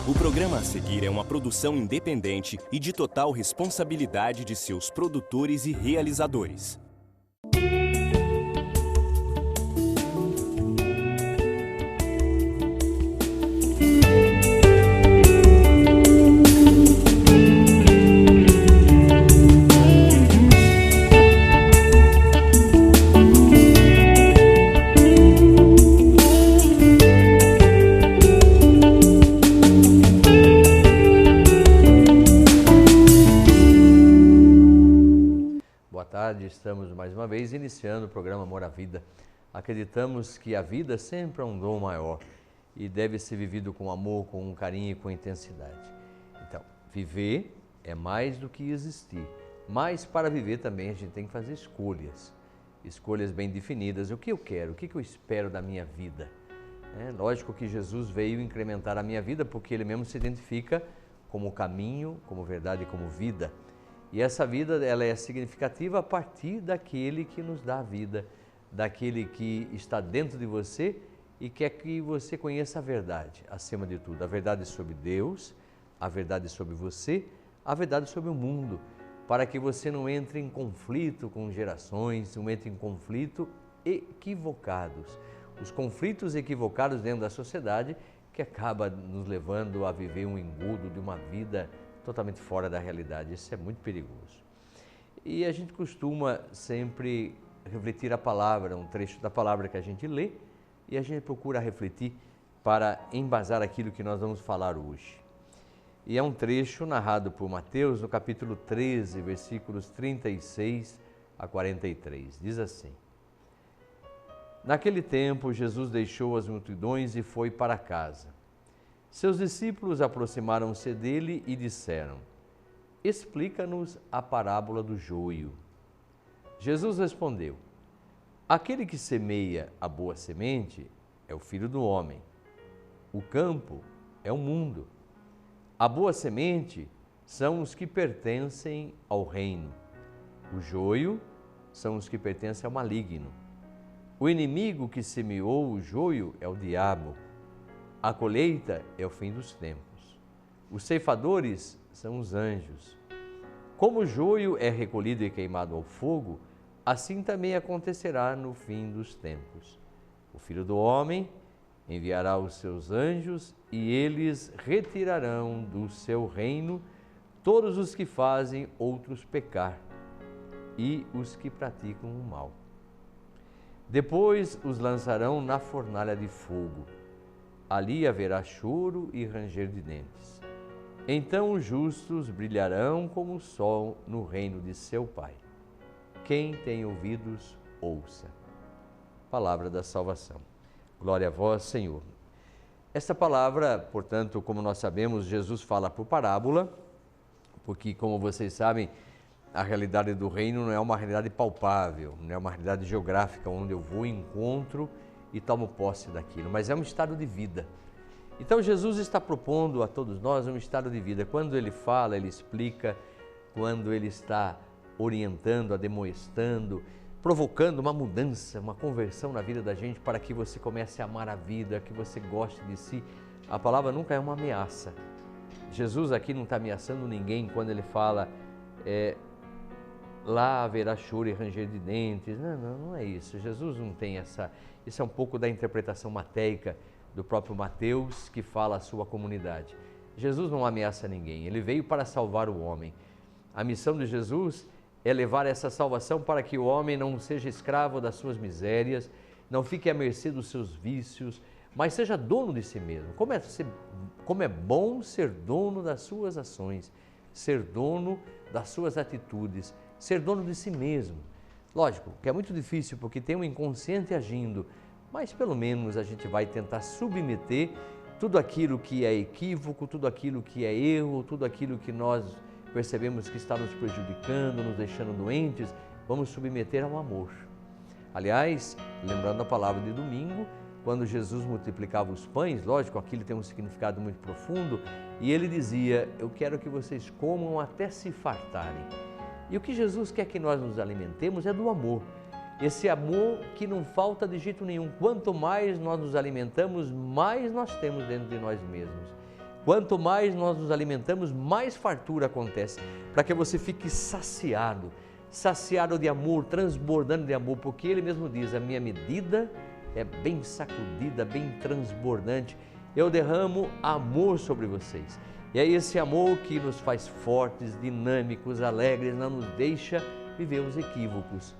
O programa a seguir é uma produção independente e de total responsabilidade de seus produtores e realizadores. Estamos mais uma vez iniciando o programa Amor à Vida. Acreditamos que a vida sempre é um dom maior e deve ser vivido com amor, com carinho e com intensidade. Então, viver é mais do que existir, mas para viver também a gente tem que fazer escolhas bem definidas. O que eu quero, o que eu espero da minha vida? Lógico que Jesus veio incrementar a minha vida porque Ele mesmo se identifica como caminho, como verdade e como vida. E essa vida ela é significativa a partir daquele que nos dá a vida, daquele que está dentro de você e quer que você conheça a verdade, acima de tudo. A verdade sobre Deus, a verdade sobre você, a verdade sobre o mundo, para que você não entre em conflito com gerações, não entre em conflito equivocados. Os conflitos equivocados dentro da sociedade que acaba nos levando a viver um engodo de uma vida totalmente fora da realidade. Isso é muito perigoso. E a gente costuma sempre refletir a palavra, um trecho da palavra que a gente lê e a gente procura refletir para embasar aquilo que nós vamos falar hoje. E é um trecho narrado por Mateus no capítulo 13, versículos 36 a 43. Diz assim: Naquele tempo, Jesus deixou as multidões e foi para casa. Seus discípulos aproximaram-se dele e disseram: Explica-nos a parábola do joio. Jesus respondeu: Aquele que semeia a boa semente é o Filho do Homem. O campo é o mundo. A boa semente são os que pertencem ao reino. O joio são os que pertencem ao maligno. O inimigo que semeou o joio é o diabo. A colheita é o fim dos tempos. Os ceifadores são os anjos. Como o joio é recolhido e queimado ao fogo, assim também acontecerá no fim dos tempos. O Filho do Homem enviará os seus anjos e eles retirarão do seu reino todos os que fazem outros pecar e os que praticam o mal. Depois os lançarão na fornalha de fogo. Ali haverá choro e ranger de dentes. Então os justos brilharão como o sol no reino de seu Pai. Quem tem ouvidos, ouça. Palavra da salvação. Glória a vós, Senhor. Esta palavra, portanto, como nós sabemos, Jesus fala por parábola, porque, como vocês sabem, a realidade do reino não é uma realidade palpável, não é uma realidade geográfica onde eu vou, encontro e tomo posse daquilo, mas é um estado de vida. Então Jesus está propondo a todos nós um estado de vida. Quando Ele fala, Ele explica, quando Ele está orientando, ademoestando, provocando uma mudança, uma conversão na vida da gente para que você comece a amar a vida, que você goste de si. A palavra nunca é uma ameaça. Jesus aqui não está ameaçando ninguém quando Ele fala lá haverá choro e ranger de dentes. Não é isso. Jesus não tem essa... Isso é um pouco da interpretação mateica do próprio Mateus, que fala à sua comunidade. Jesus não ameaça ninguém, Ele veio para salvar o homem. A missão de Jesus é levar essa salvação para que o homem não seja escravo das suas misérias, não fique à mercê dos seus vícios, mas seja dono de si mesmo. Como é bom ser dono das suas ações, ser dono das suas atitudes, ser dono de si mesmo. Lógico que é muito difícil porque tem um inconsciente agindo, mas pelo menos a gente vai tentar submeter tudo aquilo que é equívoco, tudo aquilo que é erro, tudo aquilo que nós percebemos que está nos prejudicando, nos deixando doentes, vamos submeter ao amor. Aliás, lembrando a palavra de domingo, quando Jesus multiplicava os pães, lógico, aquilo tem um significado muito profundo, e Ele dizia: eu quero que vocês comam até se fartarem. E o que Jesus quer que nós nos alimentemos é do amor. Esse amor que não falta de jeito nenhum. Quanto mais nós nos alimentamos, mais nós temos dentro de nós mesmos. Quanto mais nós nos alimentamos, mais fartura acontece, para que você fique saciado, saciado de amor, transbordando de amor, porque Ele mesmo diz, a minha medida é bem sacudida, bem transbordante, eu derramo amor sobre vocês. E é esse amor que nos faz fortes, dinâmicos, alegres, não nos deixa viver os equívocos.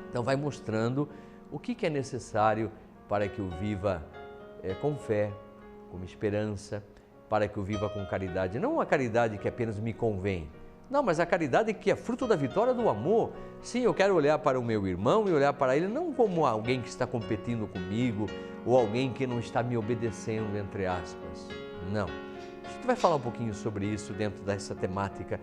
Então vai mostrando o que é necessário para que eu viva com fé, com esperança, para que eu viva com caridade. Não a caridade que apenas me convém, não, mas a caridade que é fruto da vitória do amor. Sim, eu quero olhar para o meu irmão e olhar para ele não como alguém que está competindo comigo ou alguém que não está me obedecendo, entre aspas. Não. A gente vai falar um pouquinho sobre isso dentro dessa temática.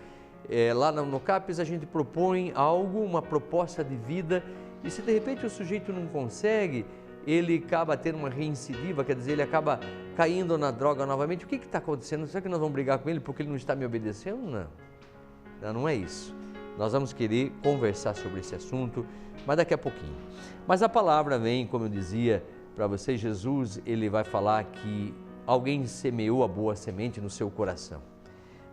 Lá no CAPES a gente propõe algo, uma proposta de vida, e se de repente o sujeito não consegue, ele acaba tendo uma reincidiva, quer dizer, ele acaba caindo na droga novamente. O que está acontecendo? Será que nós vamos brigar com ele porque ele não está me obedecendo? Não é isso. Nós vamos querer conversar sobre esse assunto, mas daqui a pouquinho. Mas a palavra vem, como eu dizia para vocês, Jesus, ele vai falar que alguém semeou a boa semente no seu coração.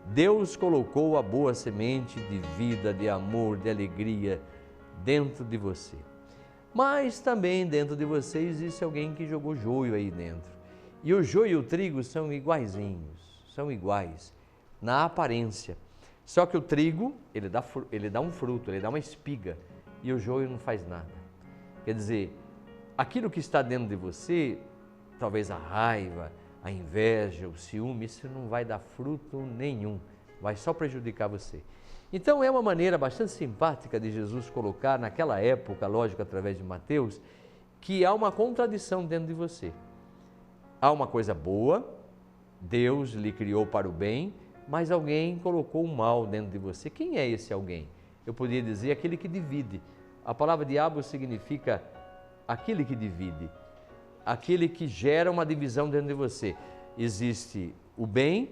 Deus colocou a boa semente de vida, de amor, de alegria dentro de você. Mas também dentro de você existe alguém que jogou joio aí dentro. E o joio e o trigo são iguaizinhos, são iguais na aparência. Só que o trigo, ele dá um fruto, ele dá uma espiga, e o joio não faz nada. Quer dizer, aquilo que está dentro de você, talvez a raiva, a inveja, o ciúme, isso não vai dar fruto nenhum, vai só prejudicar você. Então é uma maneira bastante simpática de Jesus colocar naquela época, lógico, através de Mateus, que há uma contradição dentro de você. Há uma coisa boa, Deus lhe criou para o bem, mas alguém colocou o mal dentro de você. Quem é esse alguém? Eu poderia dizer aquele que divide. A palavra diabo significa aquele que divide, aquele que gera uma divisão dentro de você. Existe o bem,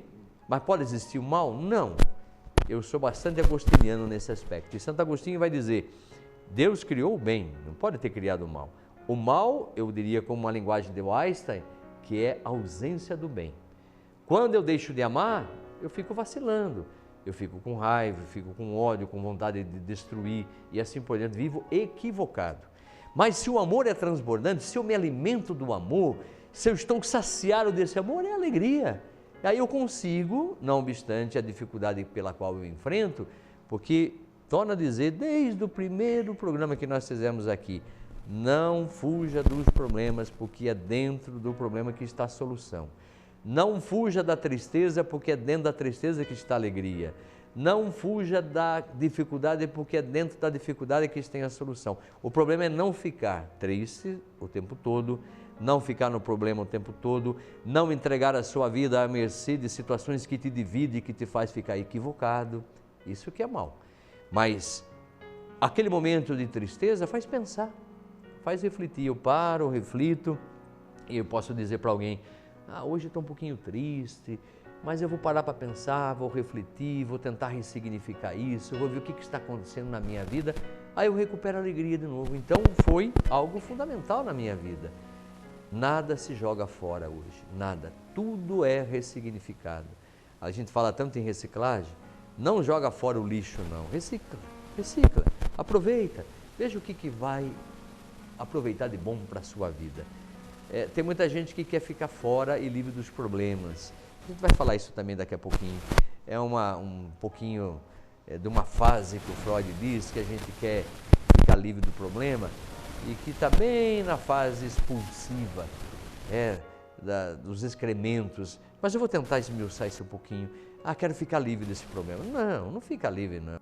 mas pode existir o mal? Não. Eu sou bastante agostiniano nesse aspecto. E Santo Agostinho vai dizer, Deus criou o bem, não pode ter criado o mal. O mal, eu diria como uma linguagem de Einstein, que é a ausência do bem. Quando eu deixo de amar, eu fico vacilando, eu fico com raiva, eu fico com ódio, com vontade de destruir e assim por diante, vivo equivocado. Mas se o amor é transbordante, se eu me alimento do amor, se eu estou saciado desse amor, é alegria. E aí eu consigo, não obstante a dificuldade pela qual eu enfrento, porque, torno a dizer, desde o primeiro programa que nós fizemos aqui, não fuja dos problemas, porque é dentro do problema que está a solução. Não fuja da tristeza, porque é dentro da tristeza que está a alegria. Não fuja da dificuldade, porque é dentro da dificuldade que tem a solução. O problema é não ficar triste o tempo todo, não ficar no problema o tempo todo, não entregar a sua vida à mercê de situações que te dividem, que te faz ficar equivocado. Isso que é mal. Mas aquele momento de tristeza faz pensar, faz refletir. Eu paro, reflito e eu posso dizer para alguém, hoje estou um pouquinho triste, mas eu vou parar para pensar, vou refletir, vou tentar ressignificar isso, vou ver o que está acontecendo na minha vida, aí eu recupero a alegria de novo. Então foi algo fundamental na minha vida. Nada se joga fora hoje, nada, tudo é ressignificado. A gente fala tanto em reciclagem, não joga fora o lixo não, recicla, aproveita, veja o que vai aproveitar de bom para a sua vida. Tem muita gente que quer ficar fora e livre dos problemas. A gente vai falar isso também daqui a pouquinho. É um pouquinho de uma fase que o Freud diz que a gente quer ficar livre do problema e que está bem na fase expulsiva, dos excrementos. Mas eu vou tentar esmiuçar isso um pouquinho. Quero ficar livre desse problema. Não fica livre não.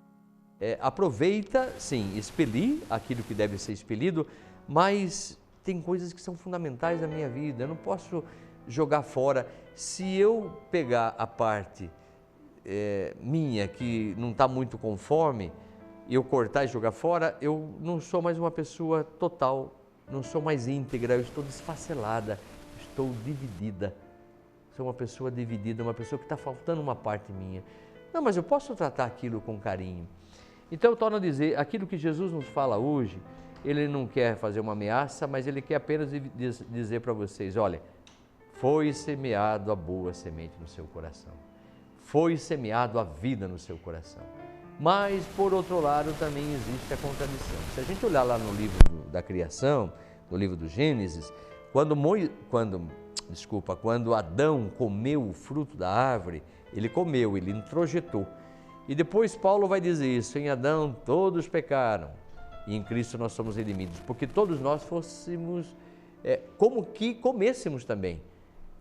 Aproveita, sim, expelir aquilo que deve ser expelido, mas tem coisas que são fundamentais na minha vida, eu não posso jogar fora. Se eu pegar a parte minha que não está muito conforme, e eu cortar e jogar fora, eu não sou mais uma pessoa total, não sou mais íntegra, eu estou desfacelada, estou dividida. Sou uma pessoa dividida, uma pessoa que está faltando uma parte minha. Não, mas eu posso tratar aquilo com carinho. Então eu torno a dizer, aquilo que Jesus nos fala hoje, Ele não quer fazer uma ameaça, mas Ele quer apenas dizer para vocês, olha, foi semeado a boa semente no seu coração. Foi semeado a vida no seu coração. Mas, por outro lado, também existe a contradição. Se a gente olhar lá no livro da criação, no livro do Gênesis, quando Adão comeu o fruto da árvore, ele comeu, ele introjetou. E depois Paulo vai dizer isso: em Adão todos pecaram e em Cristo nós somos redimidos, porque todos nós fôssemos como que comêssemos também.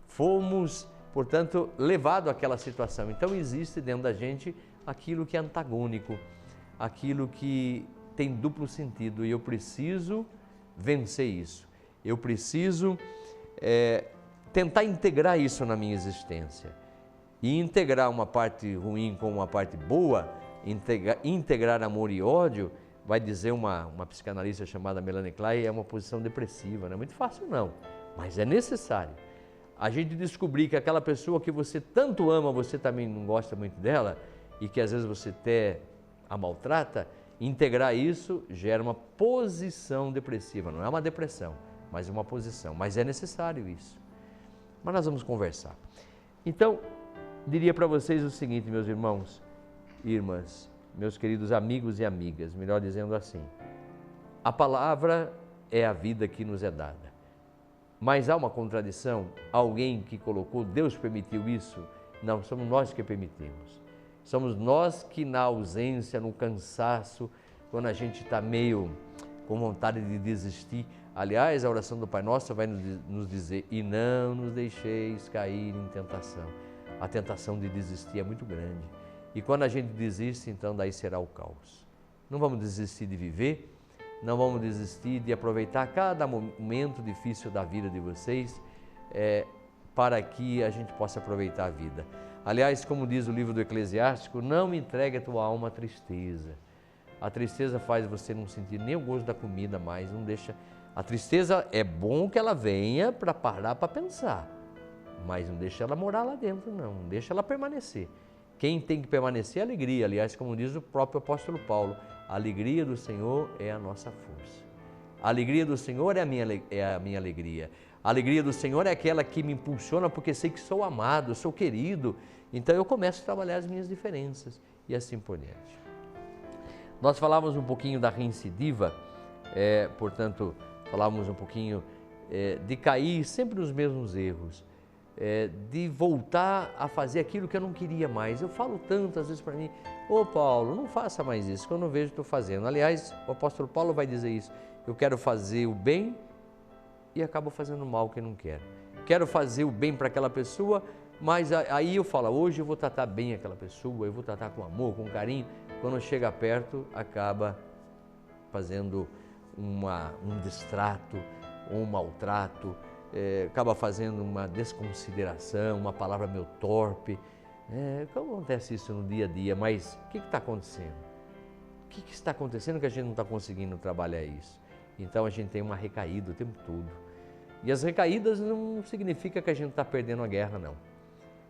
Fomos, portanto, levados àquela situação. Então existe dentro da gente aquilo que é antagônico, aquilo que tem duplo sentido, e eu preciso vencer isso. Eu preciso tentar integrar isso na minha existência. E integrar uma parte ruim com uma parte boa, integrar amor e ódio, vai dizer uma psicanalista chamada Melanie Klein, é uma posição depressiva. Não é muito fácil não, mas é necessário. A gente descobrir que aquela pessoa que você tanto ama, você também não gosta muito dela, e que às vezes você até a maltrata, integrar isso gera uma posição depressiva. Não é uma depressão, mas uma posição. Mas é necessário isso. Mas nós vamos conversar. Então, diria para vocês o seguinte, meus irmãos e irmãs, meus queridos amigos e amigas, melhor dizendo assim: a palavra é a vida que nos é dada. Mas há uma contradição? Alguém que colocou, Deus permitiu isso? Não, somos nós que permitimos. Somos nós que, na ausência, no cansaço, quando a gente está meio com vontade de desistir. Aliás, a oração do Pai Nosso vai nos dizer: e não nos deixeis cair em tentação. A tentação de desistir é muito grande. E quando a gente desiste, então daí será o caos. Não vamos desistir de viver, não vamos desistir de aproveitar cada momento difícil da vida de vocês, para que a gente possa aproveitar a vida. Aliás, como diz o livro do Eclesiástico, não entregue a tua alma à tristeza. A tristeza faz você não sentir nem o gosto da comida mais, não deixa. A tristeza é bom que ela venha para parar para pensar, mas não deixa ela morar lá dentro, não deixa ela permanecer. Quem tem que permanecer é a alegria. Aliás, como diz o próprio apóstolo Paulo, a alegria do Senhor é a nossa força. A alegria do Senhor é a minha alegria. A alegria do Senhor é aquela que me impulsiona porque sei que sou amado, sou querido. Então eu começo a trabalhar as minhas diferenças e assim por diante. Nós falávamos um pouquinho da recidiva, portanto, falávamos um pouquinho de cair sempre nos mesmos erros, de voltar a fazer aquilo que eu não queria mais. Eu falo tantas vezes para mim: ô Paulo, não faça mais isso, que eu não vejo estou fazendo. Aliás, o apóstolo Paulo vai dizer isso: eu quero fazer o bem e acabo fazendo o mal que eu não quero. Quero fazer o bem para aquela pessoa, mas aí eu falo: hoje eu vou tratar bem aquela pessoa, eu vou tratar com amor, com carinho. Quando chega perto, acaba fazendo um distrato, um maltrato, acaba fazendo uma desconsideração, uma palavra meio torpe. Como acontece isso no dia a dia? Mas o que está acontecendo? O que está acontecendo que a gente não está conseguindo trabalhar isso? Então a gente tem uma recaída o tempo todo. E as recaídas não significa que a gente está perdendo a guerra, não.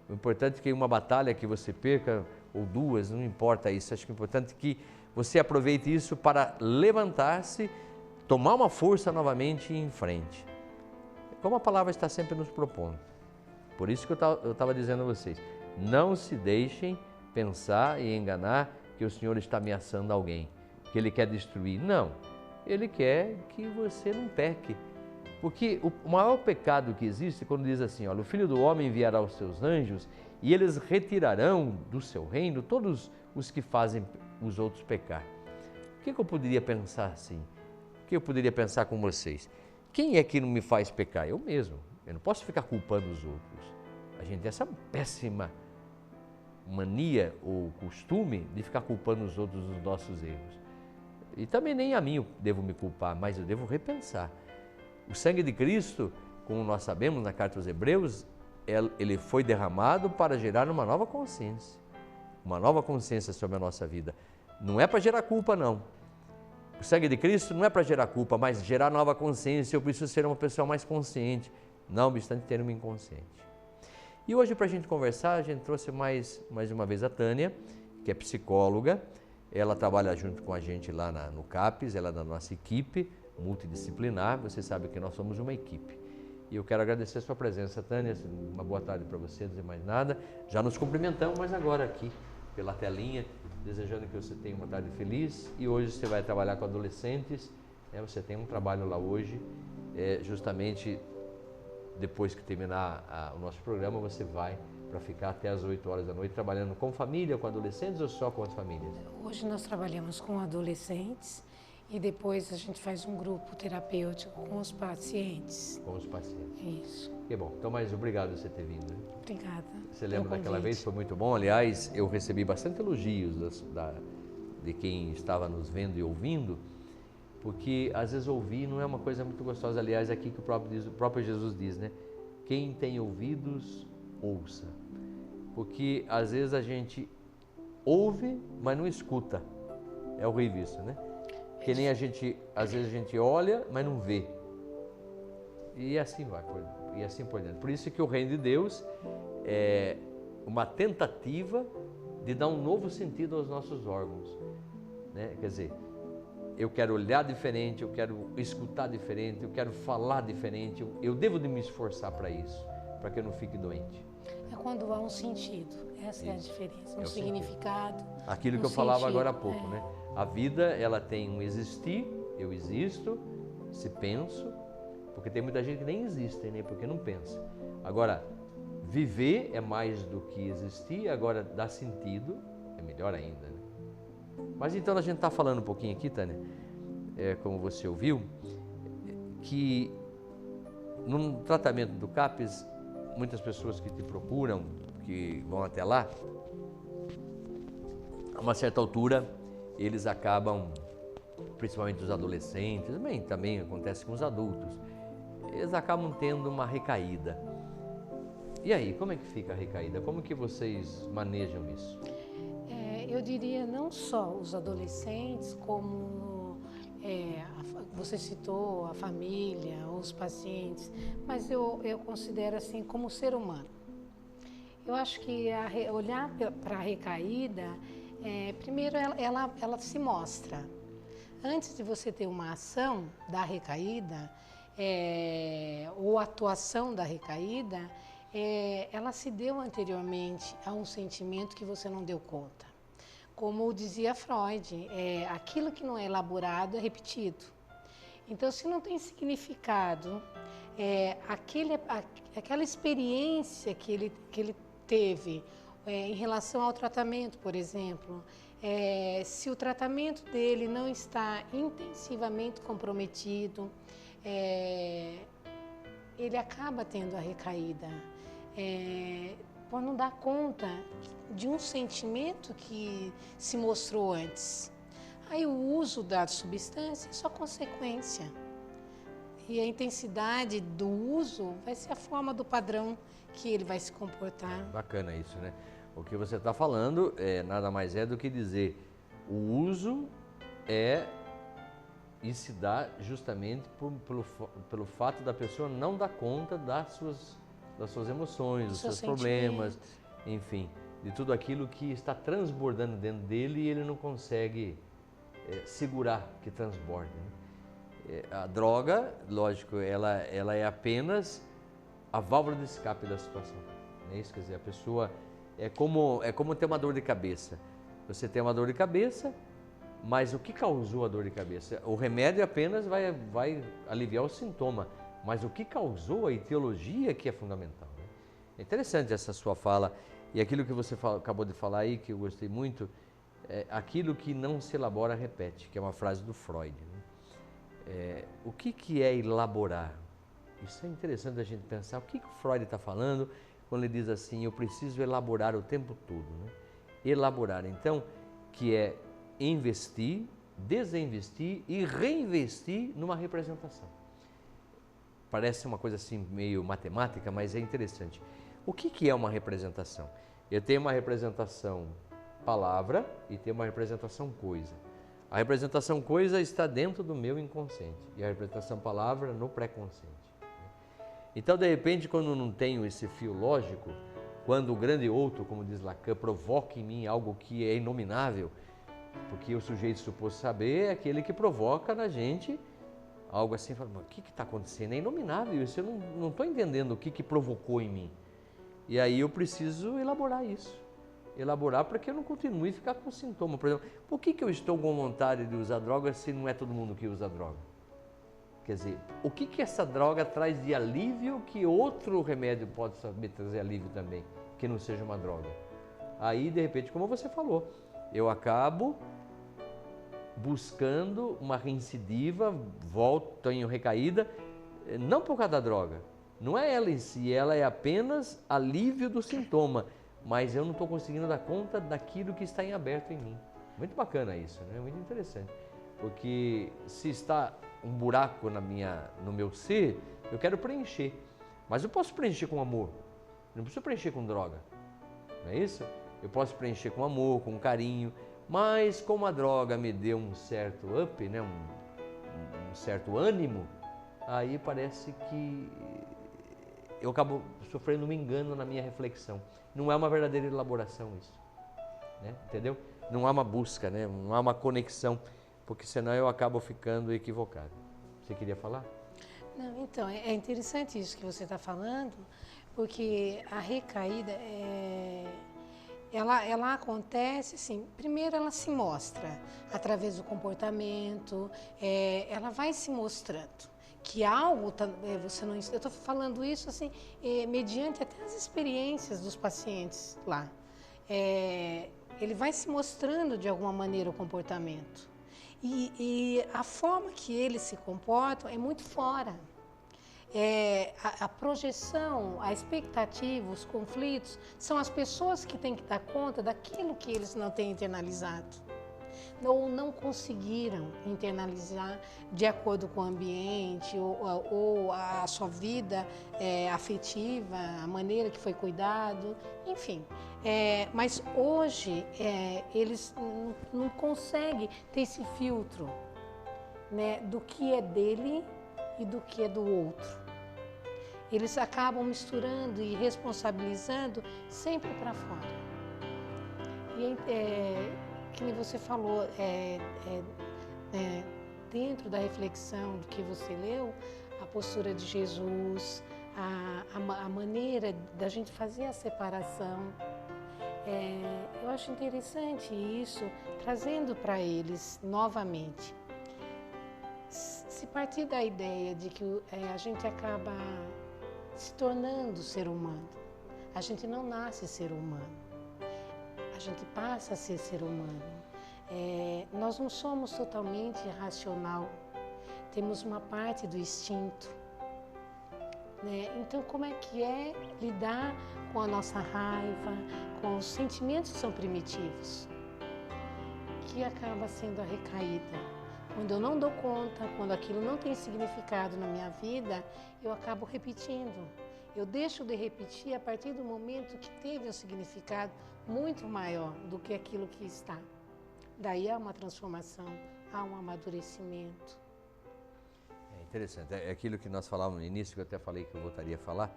O importante é que uma batalha que você perca, ou duas, não importa isso. Acho que o importante é que você aproveite isso para levantar-se, tomar uma força novamente e ir em frente. Como a palavra está sempre nos propondo. Por isso que eu estava dizendo a vocês: não se deixem pensar e enganar que o Senhor está ameaçando alguém, que Ele quer destruir. Não, Ele quer que você não peque. Porque o maior pecado que existe é quando diz assim: olha, o Filho do Homem enviará os seus anjos e eles retirarão do seu reino todos os que fazem os outros pecar. O que eu poderia pensar assim? O que eu poderia pensar com vocês? Quem é que não me faz pecar? Eu mesmo. Eu não posso ficar culpando os outros. A gente tem essa péssima mania ou costume de ficar culpando os outros dos nossos erros. E também nem a mim eu devo me culpar, mas eu devo repensar. O sangue de Cristo, como nós sabemos na carta aos Hebreus, ele foi derramado para gerar uma nova consciência sobre a nossa vida. Não é para gerar culpa, não. O sangue de Cristo não é para gerar culpa, mas gerar nova consciência. Eu preciso ser uma pessoa mais consciente, não obstante ter uma inconsciente. E hoje, para a gente conversar, a gente trouxe mais uma vez a Tânia, que é psicóloga. Ela trabalha junto com a gente lá no CAPES, ela é da nossa equipe multidisciplinar. Você sabe que nós somos uma equipe. E eu quero agradecer a sua presença, Tânia. Uma boa tarde para você, não dizer mais nada. Já nos cumprimentamos, mas agora aqui pela telinha, desejando que você tenha uma tarde feliz. E hoje você vai trabalhar com adolescentes, né? Você tem um trabalho lá hoje, justamente depois que terminar o nosso programa, você vai para ficar até as 8 horas da noite trabalhando com família, com adolescentes ou só com as famílias? Hoje nós trabalhamos com adolescentes e depois a gente faz um grupo terapêutico com os pacientes. Com os pacientes. Isso. Que bom. Então, mas obrigado por você ter vindo. Né? Obrigada. Você lembra daquela vez? Foi muito bom. Aliás, eu recebi bastante elogios de quem estava nos vendo e ouvindo, porque às vezes ouvir não é uma coisa muito gostosa. Aliás, aqui que o próprio Jesus diz, né? Quem tem ouvidos, ouça. Porque às vezes a gente ouve, mas não escuta. É horrível isso, né? Que nem às vezes a gente olha, mas não vê. E assim vai, e assim por diante. Por isso que o reino de Deus é uma tentativa de dar um novo sentido aos nossos órgãos, né? Quer dizer, eu quero olhar diferente, eu quero escutar diferente, eu quero falar diferente, eu devo de me esforçar para isso, para que eu não fique doente. É quando há um sentido, essa é a diferença, um significado. Aquilo que eu falava agora há pouco, né? A vida, ela tem um existir, eu existo, se penso, porque tem muita gente que nem existe, né? Porque não pensa. Agora, viver é mais do que existir, agora dar sentido é melhor ainda, né? Mas então a gente está falando um pouquinho aqui, Tânia, como você ouviu, que num tratamento do CAPES, muitas pessoas que te procuram, que vão até lá, a uma certa altura, eles acabam, principalmente os adolescentes, também acontece com os adultos, eles acabam tendo uma recaída. E aí, como é que fica a recaída? Como que vocês manejam isso? Eu diria não só os adolescentes, como você citou a família, os pacientes, mas eu considero assim como ser humano. Eu acho que olhar para a recaída, primeiro ela se mostra. Antes de você ter uma ação da recaída, ou atuação da recaída, ela se deu anteriormente a um sentimento que você não deu conta. Como dizia Freud, aquilo que não é elaborado é repetido. Então, se não tem significado, aquela experiência que ele teve em relação ao tratamento, por exemplo, se o tratamento dele não está intensivamente comprometido, ele acaba tendo a recaída, por não dar conta de um sentimento que se mostrou antes. Aí o uso da substância é só consequência. E a intensidade do uso vai ser a forma do padrão que ele vai se comportar. Bacana isso, né? O que você está falando nada mais é do que dizer o uso e se dá justamente pelo fato da pessoa não dar conta das suas emoções, dos seus problemas, enfim, de tudo aquilo que está transbordando dentro dele e ele não consegue segurar que transborde, né? A droga, lógico, ela é apenas a válvula de escape da situação, não é isso? Quer dizer, a pessoa é como ter uma dor de cabeça. Você tem uma dor de cabeça, mas o que causou a dor de cabeça? O remédio apenas vai aliviar o sintoma, mas o que causou a etiologia que é fundamental, né? É interessante essa sua fala e aquilo que você acabou de falar aí, que eu gostei muito, aquilo que não se elabora repete, que é uma frase do Freud, né? O que é elaborar? Isso é interessante a gente pensar. O que o Freud está falando quando ele diz assim, eu preciso elaborar o tempo todo, né? Elaborar, então, que é investir, desinvestir e reinvestir numa representação. Parece uma coisa assim meio matemática, mas é interessante. O que é uma representação? Eu tenho uma representação palavra e tenho uma representação coisa. A representação coisa está dentro do meu inconsciente e a representação palavra no pré-consciente. Então, de repente, quando não tenho esse fio lógico, quando o grande outro, como diz Lacan, provoca em mim algo que é inominável, porque o sujeito suposto saber é aquele que provoca na gente algo assim, fala, o que está acontecendo? É inominável isso, eu não estou entendendo o que provocou em mim. E aí eu preciso elaborar isso. Elaborar para que eu não continue a ficar com sintoma. Por exemplo, por que eu estou com vontade de usar droga se não é todo mundo que usa droga? Quer dizer, o que essa droga traz de alívio que outro remédio pode saber trazer alívio também, que não seja uma droga? Aí, de repente, como você falou, eu acabo buscando uma reincidiva, volto, tenho recaída, não por causa da droga. Não é ela em si, ela é apenas alívio do sintoma, mas eu não estou conseguindo dar conta daquilo que está em aberto em mim. Muito bacana isso, né? Muito interessante. Porque se está um buraco no meu ser, eu quero preencher. Mas eu posso preencher com amor, não preciso preencher com droga, não é isso? Eu posso preencher com amor, com carinho, mas como a droga me deu um certo up, né? um certo ânimo, aí parece que eu acabo sofrendo um engano na minha reflexão. Não é uma verdadeira elaboração isso, né? Entendeu? Não há uma busca, né? Não há uma conexão, porque senão eu acabo ficando equivocado. Você queria falar? Não, então, é interessante isso que você está falando, porque a recaída, ela acontece assim, primeiro ela se mostra através do comportamento, ela vai se mostrando. Que algo, você não... Eu estou falando isso assim, mediante até as experiências dos pacientes lá. Ele vai se mostrando de alguma maneira o comportamento. E a forma que eles se comportam é muito fora. A projeção, a expectativa, os conflitos, são as pessoas que têm que dar conta daquilo que eles não têm internalizado. Ou não conseguiram internalizar de acordo com o ambiente ou a sua vida afetiva, a maneira que foi cuidado, enfim. Mas hoje eles não conseguem ter esse filtro, né, do que é dele e do que é do outro. Eles acabam misturando e responsabilizando sempre para fora. E que nem você falou, dentro da reflexão do que você leu, a postura de Jesus, a maneira da gente fazer a separação. Eu acho interessante isso, trazendo para eles novamente. Se partir da ideia de que a gente acaba se tornando ser humano, a gente não nasce ser humano. A gente passa a ser ser humano. Nós não somos totalmente racional, temos uma parte do instinto, né? Então, como é que é lidar com a nossa raiva, com os sentimentos que são primitivos, que acaba sendo a recaída? Quando eu não dou conta, quando aquilo não tem significado na minha vida, eu acabo repetindo. Eu deixo de repetir a partir do momento que teve um significado muito maior do que aquilo que está. Daí há uma transformação, há um amadurecimento. É interessante, é aquilo que nós falávamos no início, que eu até falei que eu voltaria a falar,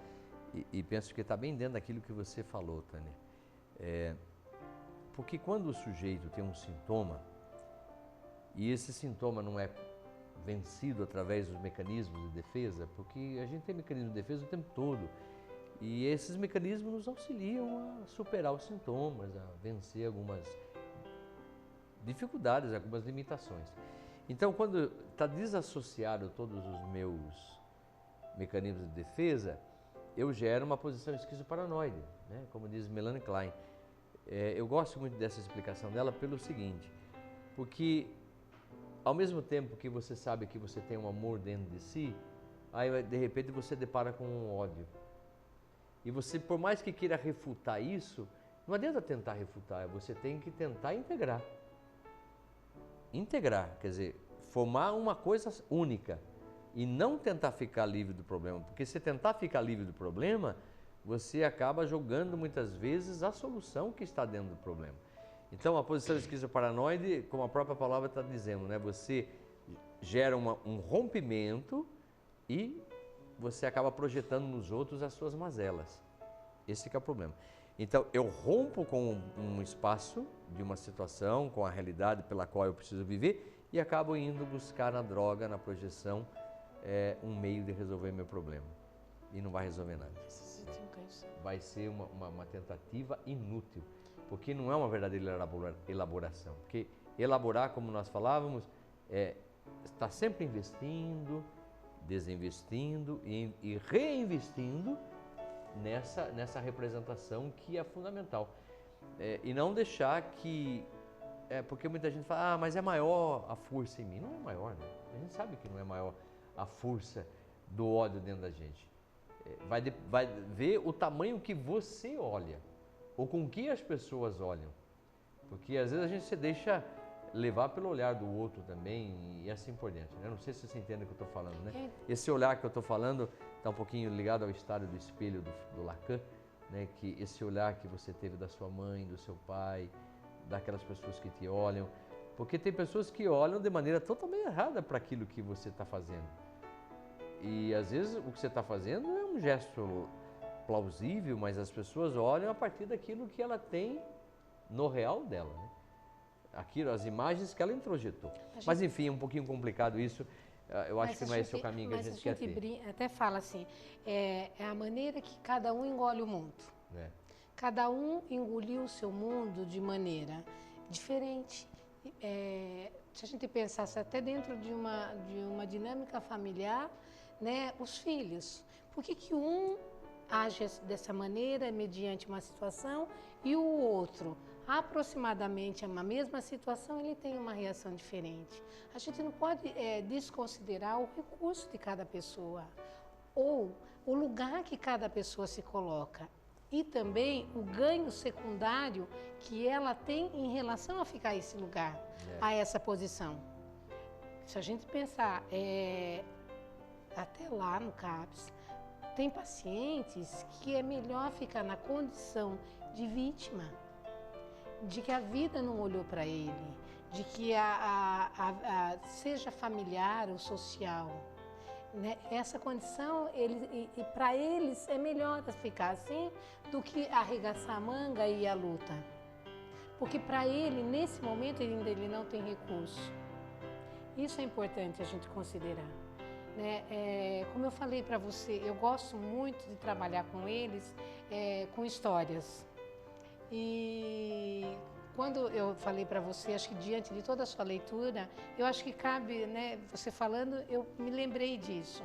e penso que está bem dentro daquilo que você falou, Tânia. Porque quando o sujeito tem um sintoma, e esse sintoma não é vencido através dos mecanismos de defesa, porque a gente tem mecanismos de defesa o tempo todo, e esses mecanismos nos auxiliam a superar os sintomas, a vencer algumas dificuldades, algumas limitações. Então, quando está desassociado todos os meus mecanismos de defesa, eu gero uma posição esquizoparanoide, né? Como diz Melanie Klein. Eu gosto muito dessa explicação dela pelo seguinte, porque ao mesmo tempo que você sabe que você tem um amor dentro de si, aí de repente você depara com um ódio. E você, por mais que queira refutar isso, não adianta tentar refutar, você tem que tentar integrar. Integrar, quer dizer, formar uma coisa única e não tentar ficar livre do problema, porque se tentar ficar livre do problema, você acaba jogando muitas vezes a solução que está dentro do problema. Então, a posição esquizoparanoide, como a própria palavra está dizendo, né? Você gera um rompimento e você acaba projetando nos outros as suas mazelas. Esse que é o problema. Então, eu rompo com um espaço de uma situação, com a realidade pela qual eu preciso viver e acabo indo buscar na droga, na projeção, um meio de resolver meu problema. E não vai resolver nada. Vai ser uma tentativa inútil, porque não é uma verdadeira elaboração. Porque elaborar, como nós falávamos, está sempre investindo, desinvestindo e reinvestindo nessa representação que é fundamental. E não deixar que... porque muita gente fala, mas é maior a força em mim. Não é maior, né? A gente sabe que não é maior a força do ódio dentro da gente. Vai ver o tamanho que você olha, ou com que as pessoas olham. Porque às vezes a gente se deixa levar pelo olhar do outro também e assim por diante, né? Não sei se você entende o que eu estou falando, né? Esse olhar que eu estou falando está um pouquinho ligado ao estado do espelho do Lacan, né? Que esse olhar que você teve da sua mãe, do seu pai, daquelas pessoas que te olham, porque tem pessoas que olham de maneira totalmente errada para aquilo que você está fazendo. E às vezes o que você está fazendo é um gesto plausível, mas as pessoas olham a partir daquilo que ela tem no real dela, né? Aquilo, as imagens que ela introjetou. Mas enfim, é um pouquinho complicado isso. Eu acho que não é esse o caminho que a gente quer ter. Mas a gente até fala assim, é a maneira que cada um engole o mundo. Cada um engoliu o seu mundo de maneira diferente. Se a gente pensasse até dentro de uma dinâmica familiar, né, os filhos. Por que um age dessa maneira mediante uma situação e o outro, aproximadamente a mesma situação, ele tem uma reação diferente? A gente não pode desconsiderar o recurso de cada pessoa ou o lugar que cada pessoa se coloca e também o ganho secundário que ela tem em relação a ficar esse lugar, a essa posição. Se a gente pensar até lá no CAPS, tem pacientes que é melhor ficar na condição de vítima, de que a vida não olhou para ele, de que seja familiar ou social, né? Essa condição, para eles é melhor ficar assim do que arregaçar a manga e ir à luta. Porque para ele, nesse momento, ele não tem recurso. Isso é importante a gente considerar. Né? Como eu falei para você, eu gosto muito de trabalhar com eles, com histórias. E quando eu falei para você, acho que diante de toda a sua leitura, eu acho que cabe, né, você falando, eu me lembrei disso.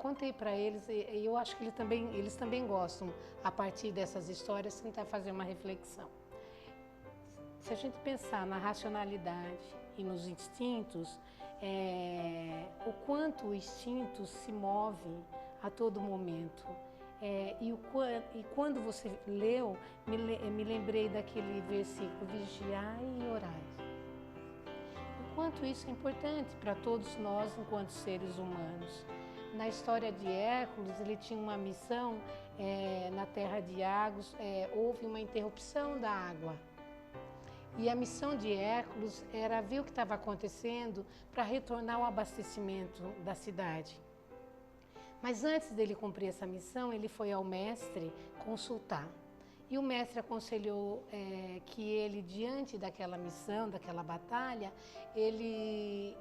Contei para eles e eu acho que eles também gostam, a partir dessas histórias, tentar fazer uma reflexão. Se a gente pensar na racionalidade e nos instintos, o quanto o instinto se move a todo momento. E quando você leu, me lembrei daquele versículo, vigiai e orai. O quanto isso é importante para todos nós enquanto seres humanos. Na história de Hércules, ele tinha uma missão, na terra de Argos, houve uma interrupção da água. E a missão de Hércules era ver o que estava acontecendo para retornar o abastecimento da cidade. Mas antes dele cumprir essa missão, ele foi ao mestre consultar. E o mestre aconselhou que ele, diante daquela missão, daquela batalha, ele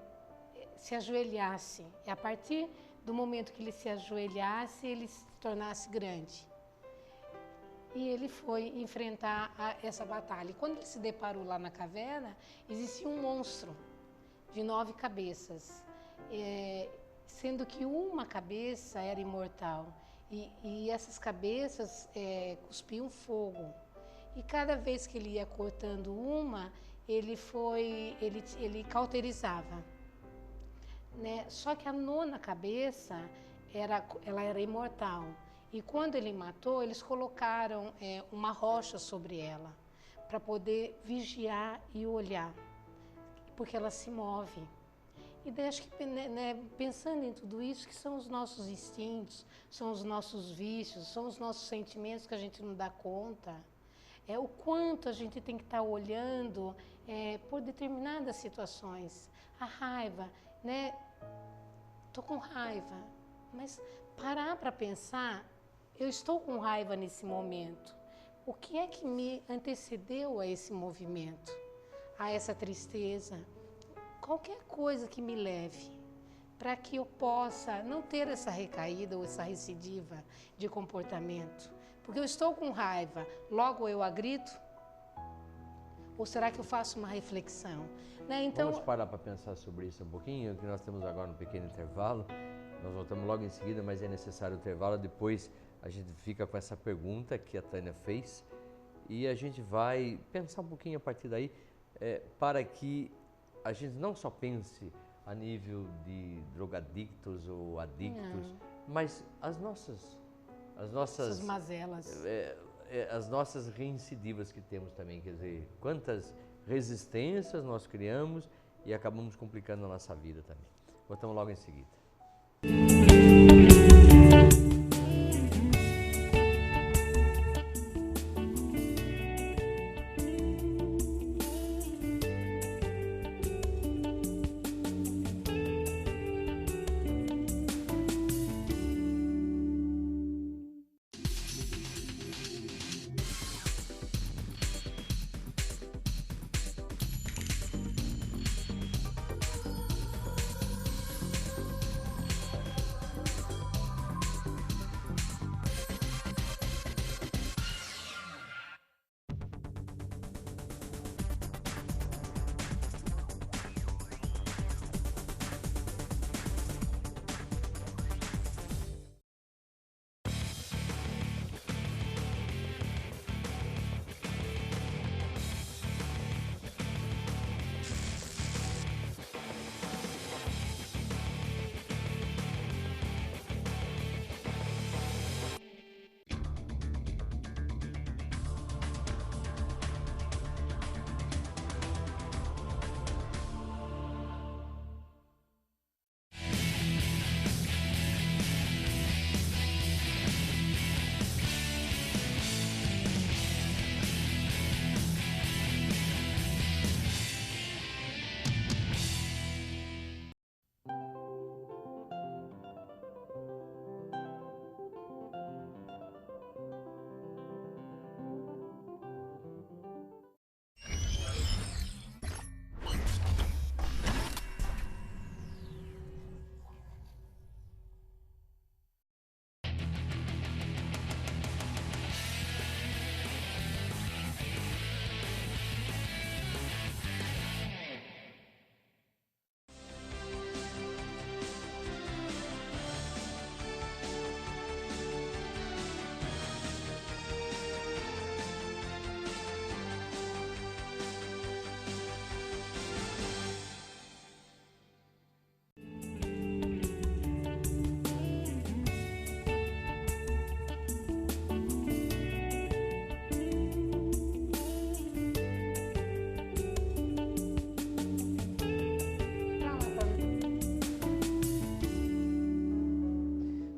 se ajoelhasse. E a partir do momento que ele se ajoelhasse, ele se tornasse grande. E ele foi enfrentar essa batalha. E quando ele se deparou lá na caverna, existia um monstro de 9 cabeças, sendo que uma cabeça era imortal. E essas cabeças cuspiam fogo. E cada vez que ele ia cortando uma, ele cauterizava. Né? Só que a 9ª cabeça, ela era imortal. E quando ele matou, eles colocaram uma rocha sobre ela, para poder vigiar e olhar, porque ela se move. E daí acho que, né, pensando em tudo isso, que são os nossos instintos, são os nossos vícios, são os nossos sentimentos que a gente não dá conta, o quanto a gente tem que estar olhando por determinadas situações. A raiva, né? Estou com raiva, mas parar para pensar, eu estou com raiva nesse momento. O que é que me antecedeu a esse movimento, a essa tristeza? Qualquer coisa que me leve para que eu possa não ter essa recaída ou essa recidiva de comportamento. Porque eu estou com raiva, logo eu agrito? Ou será que eu faço uma reflexão? Né? Então, vamos parar para pensar sobre isso um pouquinho, que nós temos agora um pequeno intervalo. Nós voltamos logo em seguida, mas é necessário o intervalo. Depois a gente fica com essa pergunta que a Tânia fez e a gente vai pensar um pouquinho a partir daí, para que a gente não só pense a nível de drogadictos ou adictos, mas as nossas essas mazelas. As nossas reincidivas que temos também, quer dizer, quantas resistências nós criamos e acabamos complicando a nossa vida também. Voltamos logo em seguida.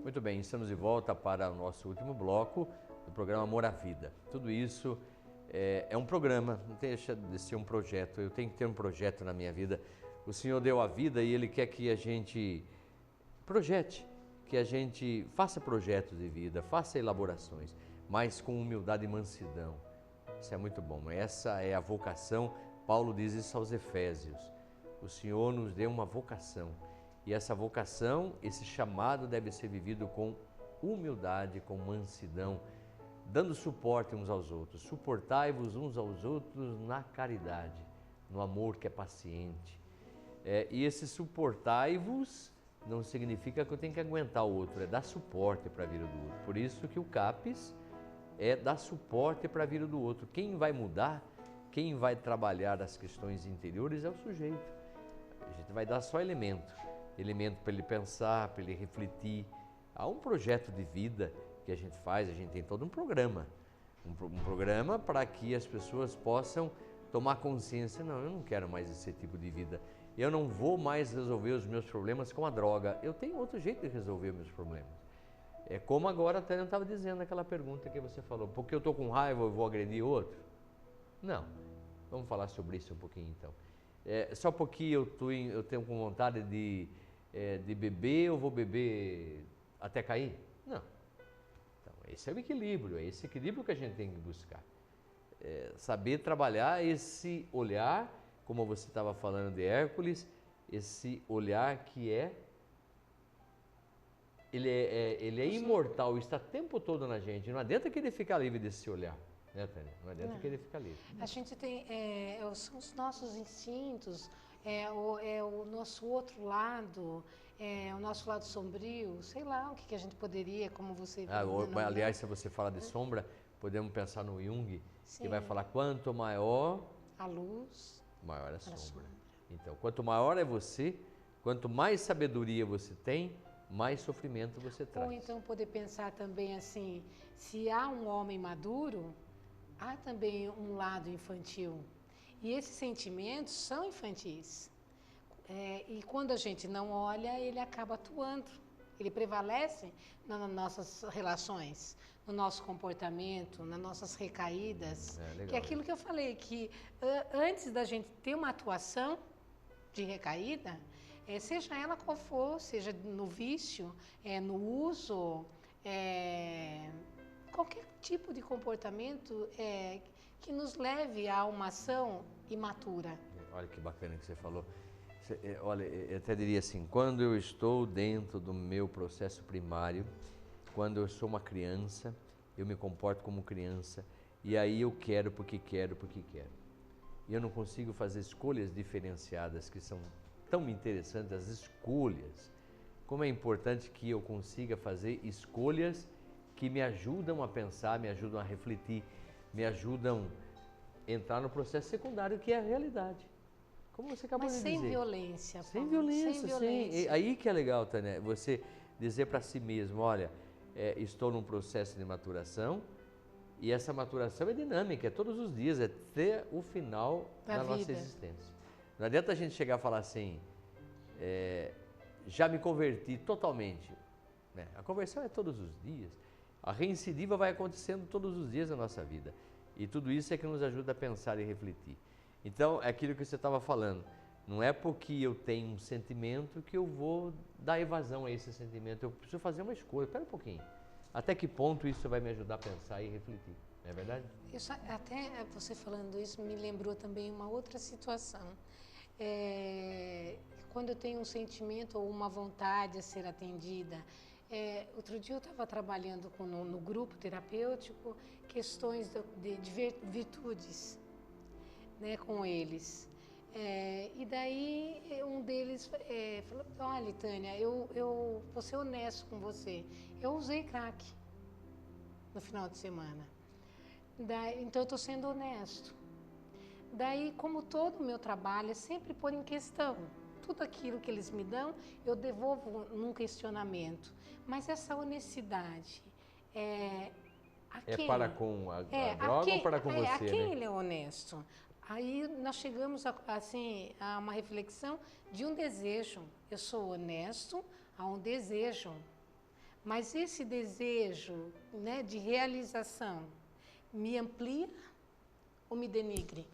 Muito bem, estamos de volta para o nosso último bloco do programa Amor à Vida. Tudo isso é um programa, não deixa de ser um projeto. Eu tenho que ter um projeto na minha vida. O Senhor deu a vida e Ele quer que a gente projete, que a gente faça projetos de vida, faça elaborações, mas com humildade e mansidão. Isso é muito bom. Essa é a vocação. Paulo diz isso aos Efésios. O Senhor nos deu uma vocação. E essa vocação, esse chamado deve ser vivido com humildade, com mansidão, dando suporte uns aos outros. Suportai-vos uns aos outros na caridade, no amor que é paciente. E esse suportai-vos não significa que eu tenho que aguentar o outro, é dar suporte para a vida do outro. Por isso que o CAPES é dar suporte para a vida do outro. Quem vai mudar, quem vai trabalhar as questões interiores é o sujeito. A gente vai dar só elemento para ele pensar, para ele refletir. Há um projeto de vida que a gente faz, a gente tem todo um programa para que as pessoas possam tomar consciência. Não, eu não quero mais esse tipo de vida. Eu não vou mais resolver os meus problemas com a droga. Eu tenho outro jeito de resolver meus problemas. É como agora a Tânia estava dizendo aquela pergunta que você falou. Porque eu estou com raiva, eu vou agredir outro? Não. Vamos falar sobre isso um pouquinho então. Só porque eu tenho com vontade de beber, eu vou beber até cair? Não. Então, esse é o equilíbrio, é esse equilíbrio que a gente tem que buscar. Saber trabalhar esse olhar, como você estava falando de Hércules, esse olhar que é ele é imortal, está o tempo todo na gente. Não adianta querer ficar livre desse olhar, né, Tânia? Não adianta querer ficar livre. A gente tem, são os nossos instintos, o nosso outro lado, o nosso lado sombrio, sei lá o que a gente poderia, como você... Aliás, se você fala de sombra, podemos pensar no Jung, Sim. que vai falar quanto maior... a luz... maior a sombra. Então, quanto maior é você, quanto mais sabedoria você tem, mais sofrimento você traz. Ou então poder pensar também assim, se há um homem maduro, há também um lado infantil. E esses sentimentos são infantis. E quando a gente não olha, ele acaba atuando. Ele prevalece nas nossas relações, no nosso comportamento, nas nossas recaídas. Legal, que é aquilo que eu falei, que antes da gente ter uma atuação de recaída, seja ela qual for, seja no vício, no uso, qualquer tipo de comportamento que nos leve a uma ação imatura. Olha que bacana que você falou. Olha, eu até diria assim, quando eu estou dentro do meu processo primário, quando eu sou uma criança, eu me comporto como criança, e aí eu quero porque quero, porque quero. E eu não consigo fazer escolhas diferenciadas que são tão interessantes, as escolhas. Como é importante que eu consiga fazer escolhas que me ajudam a pensar, me ajudam a refletir, me ajudam a entrar no processo secundário, que é a realidade. Como você acabou de dizer. Mas sem violência, Paulo. Sem violência, sem violência. Sim. Aí que é legal, Tânia, você dizer para si mesmo, olha, estou num processo de maturação, e essa maturação é dinâmica, é todos os dias, é até o final da nossa existência. Não adianta a gente chegar a falar assim, já me converti totalmente. Né? A conversão é todos os dias. A reincidiva vai acontecendo todos os dias na nossa vida. E tudo isso é que nos ajuda a pensar e refletir. Então, é aquilo que você estava falando. Não é porque eu tenho um sentimento que eu vou dar evasão a esse sentimento. Eu preciso fazer uma escolha. Espera um pouquinho. Até que ponto isso vai me ajudar a pensar e refletir? Não é verdade? Até você falando isso me lembrou também uma outra situação. Quando eu tenho um sentimento ou uma vontade a ser atendida. Outro dia eu estava trabalhando no grupo terapêutico questões de virtudes, né, com eles. E daí um deles falou, olha, Tânia, eu vou ser honesto com você, eu usei crack no final de semana, então eu estou sendo honesto. Daí, como todo o meu trabalho é sempre pôr em questão, tudo aquilo que eles me dão, eu devolvo num questionamento. Mas essa honestidade para com a droga ou para com você? A quem ele é honesto? Aí nós chegamos a uma reflexão de um desejo. Eu sou honesto a um desejo. Mas esse desejo, né, de realização me amplia ou me denigre?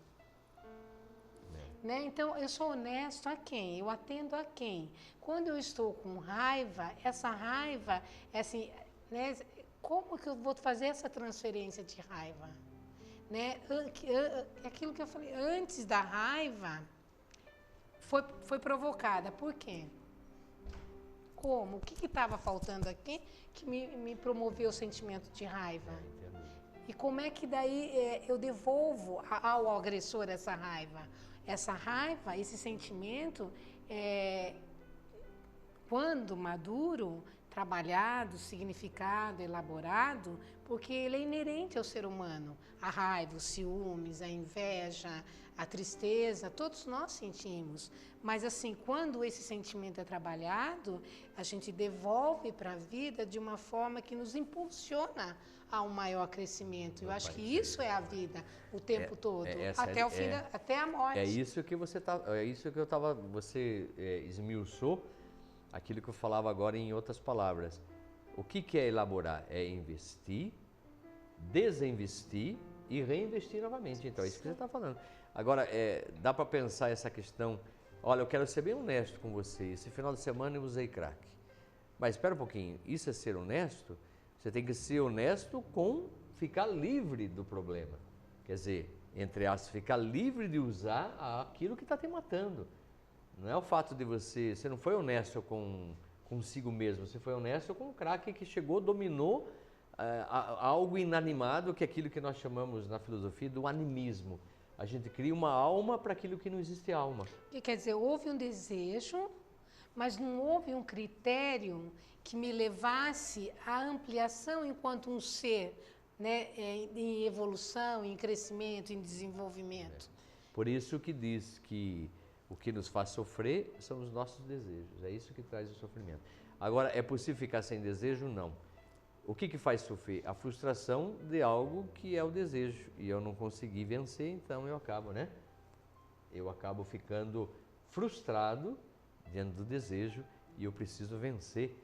Né? Então, eu sou honesto a quem? Eu atendo a quem? Quando eu estou com raiva, essa raiva, assim, né, como que eu vou fazer essa transferência de raiva? Né? Aquilo que eu falei, antes da raiva, foi provocada. Por quê? Como? O que estava faltando aqui que me promoveu o sentimento de raiva? E como é que daí eu devolvo ao agressor essa raiva? Essa raiva, esse sentimento, quando maduro, trabalhado, significado, elaborado, porque ele é inerente ao ser humano. A raiva, os ciúmes, a inveja, a tristeza, todos nós sentimos. Mas assim, quando esse sentimento é trabalhado, a gente devolve para a vida de uma forma que nos impulsiona a um maior crescimento. Eu acho que isso é a vida o tempo todo, até o fim, até a morte. É isso que você você esmiuçou aquilo que eu falava agora em outras palavras. O que é elaborar? É investir, desinvestir e reinvestir novamente. Então, é isso que você está falando. Agora, dá para pensar essa questão, olha, eu quero ser bem honesto com você, esse final de semana eu usei crack. Mas espera um pouquinho, isso é ser honesto? Você tem que ser honesto com ficar livre do problema. Quer dizer, entre aspas, ficar livre de usar aquilo que está te matando. Não é o fato de você não foi honesto com consigo mesmo, você foi honesto com um craque que chegou, dominou algo inanimado, que é aquilo que nós chamamos na filosofia do animismo. A gente cria uma alma para aquilo que não existe alma. E quer dizer, houve um desejo, mas não houve um critério que me levasse à ampliação enquanto um ser, né, em evolução, em crescimento, em desenvolvimento. Por isso que diz que o que nos faz sofrer são os nossos desejos. É isso que traz o sofrimento. Agora, é possível ficar sem desejo? Não. O que faz sofrer? A frustração de algo que é o desejo. E eu não consegui vencer, então eu acabo, né? Eu acabo ficando frustrado diante do desejo e eu preciso vencer.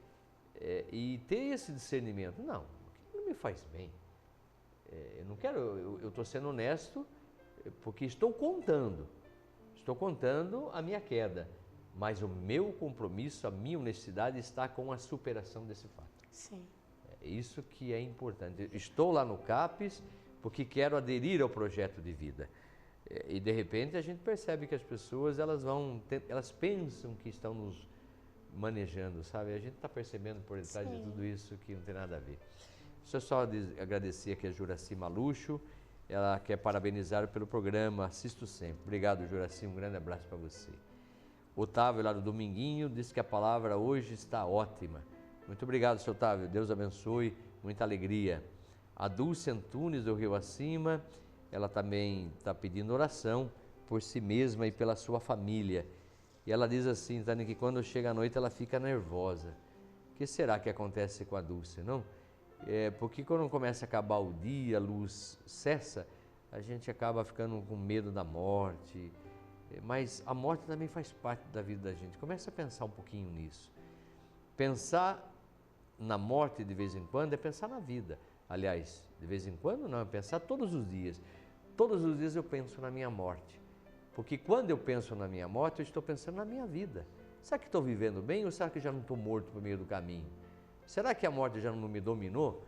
E ter esse discernimento. Não, aquilo não me faz bem. Eu não quero, eu estou sendo honesto porque estou contando a minha queda. Mas o meu compromisso, a minha honestidade está com a superação desse fato. Sim. É isso que é importante. Estou lá no CAPES porque quero aderir ao projeto de vida. E de repente a gente percebe que as pessoas elas pensam que estão nos manejando, sabe? A gente está percebendo por detrás de tudo isso que não tem nada a ver. Deixa eu só agradecer aqui a Juraci Malucho. Ela quer parabenizar pelo programa, assisto sempre. Obrigado, Juraci, um grande abraço para você. Otávio, lá do Dominguinho, disse que a palavra hoje está ótima. Muito obrigado, seu Otávio. Deus abençoe, muita alegria. A Dulce Antunes, do Rio Acima, ela também está pedindo oração por si mesma e pela sua família. E ela diz assim, Tânia, que quando chega a noite ela fica nervosa. O que será que acontece com a Dulce, não? Porque quando começa a acabar o dia, a luz cessa, a gente acaba ficando com medo da morte. Mas a morte também faz parte da vida da gente. Começa a pensar um pouquinho nisso. Pensar na morte de vez em quando é pensar na vida. Aliás, de vez em quando não, é pensar todos os dias. Todos os dias eu penso na minha morte. Porque quando eu penso na minha morte, eu estou pensando na minha vida. Será que estou vivendo bem ou será que já não estou morto no meio do caminho? Será que a morte já não me dominou?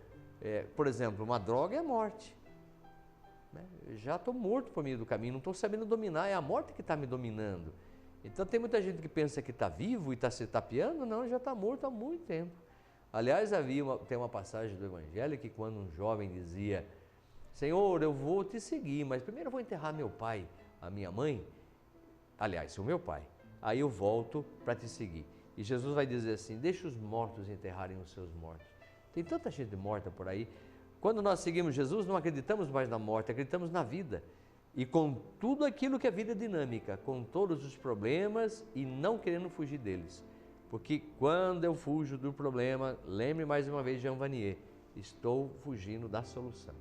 Por exemplo, uma droga é a morte. Já estou morto por meio do caminho, não estou sabendo dominar, é a morte que está me dominando. Então tem muita gente que pensa que está vivo e está se tapeando, não, já está morto há muito tempo. Aliás, tem uma passagem do Evangelho que quando um jovem dizia, Senhor, eu vou te seguir, mas primeiro eu vou enterrar meu pai, a minha mãe, aliás, o meu pai, aí eu volto para te seguir. E Jesus vai dizer assim, deixa os mortos enterrarem os seus mortos. Tem tanta gente morta por aí. Quando nós seguimos Jesus, não acreditamos mais na morte, acreditamos na vida. E com tudo aquilo que a vida é dinâmica, com todos os problemas e não querendo fugir deles. Porque quando eu fujo do problema, lembre mais uma vez Jean Vanier, estou fugindo da solução.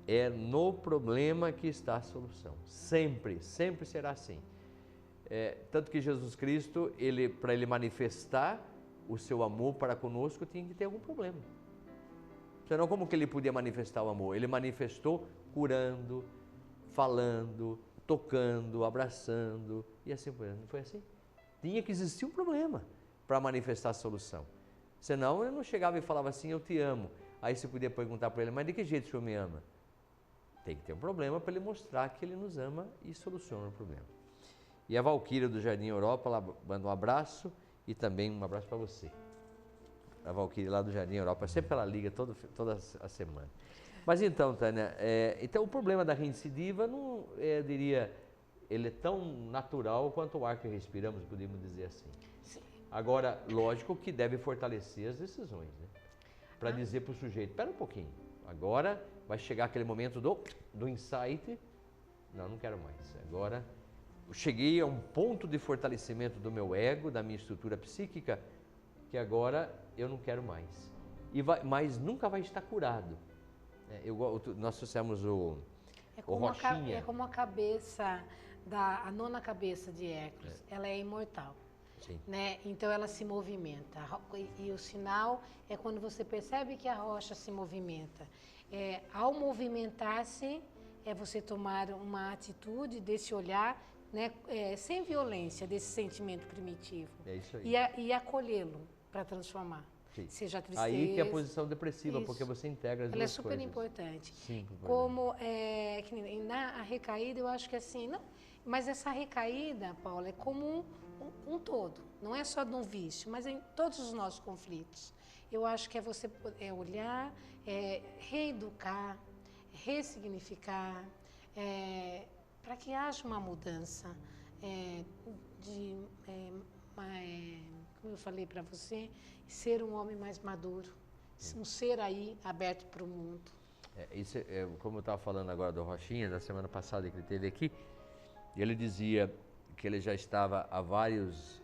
É no problema que está a solução. Sempre, sempre será assim. Tanto que Jesus Cristo, para ele manifestar o seu amor para conosco, tinha que ter algum problema. Senão, como que ele podia manifestar o amor? Ele manifestou curando, falando, tocando, abraçando e assim por diante. Não foi assim? Tinha que existir um problema para manifestar a solução. Senão, ele não chegava e falava assim, eu te amo. Aí você podia perguntar para ele, mas de que jeito o senhor me ama? Tem que ter um problema para ele mostrar que ele nos ama e soluciona o problema. E a Valquíria do Jardim Europa, ela manda um abraço e também um abraço para você. A Valquíria lá do Jardim Europa, sempre ela liga toda a semana. Mas então, Tânia, então o problema da recidiva, não, eu diria, ele é tão natural quanto o ar que respiramos, podemos dizer assim. Sim. Agora, lógico que deve fortalecer as decisões, né? Para dizer para o sujeito, espera um pouquinho, agora vai chegar aquele momento do insight, não quero mais, agora eu cheguei a um ponto de fortalecimento do meu ego, da minha estrutura psíquica, que agora eu não quero mais. Mas nunca vai estar curado. Nós trouxemos o Rochinha. É como a cabeça, a nona cabeça de Hércules, ela é imortal. Sim. Né? Então ela se movimenta. E o sinal é quando você percebe que a rocha se movimenta. Ao movimentar-se, é você tomar uma atitude desse olhar, né, sem violência, desse sentimento primitivo. É isso aí. E acolhê-lo para transformar. Sim. Seja a tristeza. Aí que é a posição depressiva, isso. Porque você integra as Ela duas é super coisas. importante. Sim, como na recaída, eu acho que assim, não, mas essa recaída, Paula, é como um todo, não é só de um vício, mas em todos os nossos conflitos. Eu acho que é você olhar, reeducar, ressignificar, para que haja uma mudança como eu falei para você, ser um homem mais maduro, um ser aí aberto para o mundo. Isso como eu estava falando agora do Rochinha, da semana passada que ele esteve aqui, ele dizia que ele já estava há vários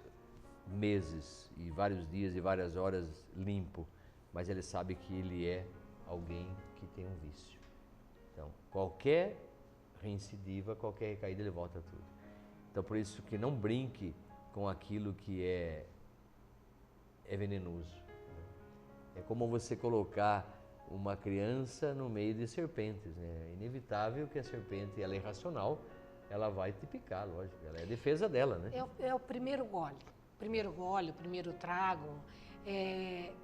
meses e vários dias e várias horas limpo, mas ele sabe que ele é alguém que tem um vício. Então, qualquer reincidiva, qualquer recaída, ele volta a tudo. Então, por isso que não brinque com aquilo que é venenoso. É como você colocar uma criança no meio de serpentes, né? É inevitável que a serpente, ela é irracional, ela vai te picar, lógico, ela é a defesa dela, né? É o primeiro gole, o primeiro trago,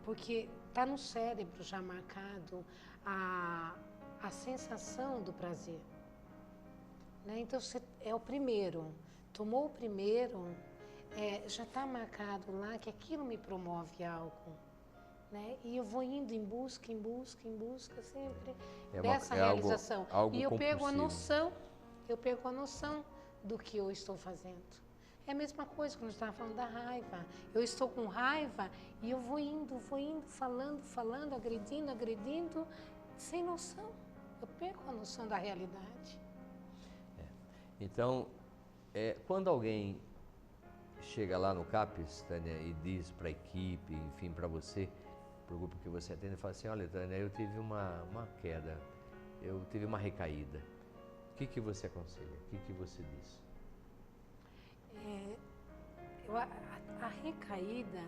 porque está no cérebro já marcado a sensação do prazer. Né? Então, você é o primeiro, tomou o primeiro, já está marcado lá que aquilo me promove algo. Né? E eu vou indo em busca sempre dessa realização. Algo e eu pego a compulsivo. noção do que eu estou fazendo. É a mesma coisa quando a gente estava falando da raiva. Eu estou com raiva e eu vou indo, falando, agredindo, sem noção. Eu perco a noção da realidade. Então, quando alguém chega lá no CAPES, Tânia, e diz para a equipe, enfim, para você, para o grupo que você atende, fala assim, olha, Tânia, eu tive uma queda, eu tive uma recaída. O que você aconselha? O que você diz? A recaída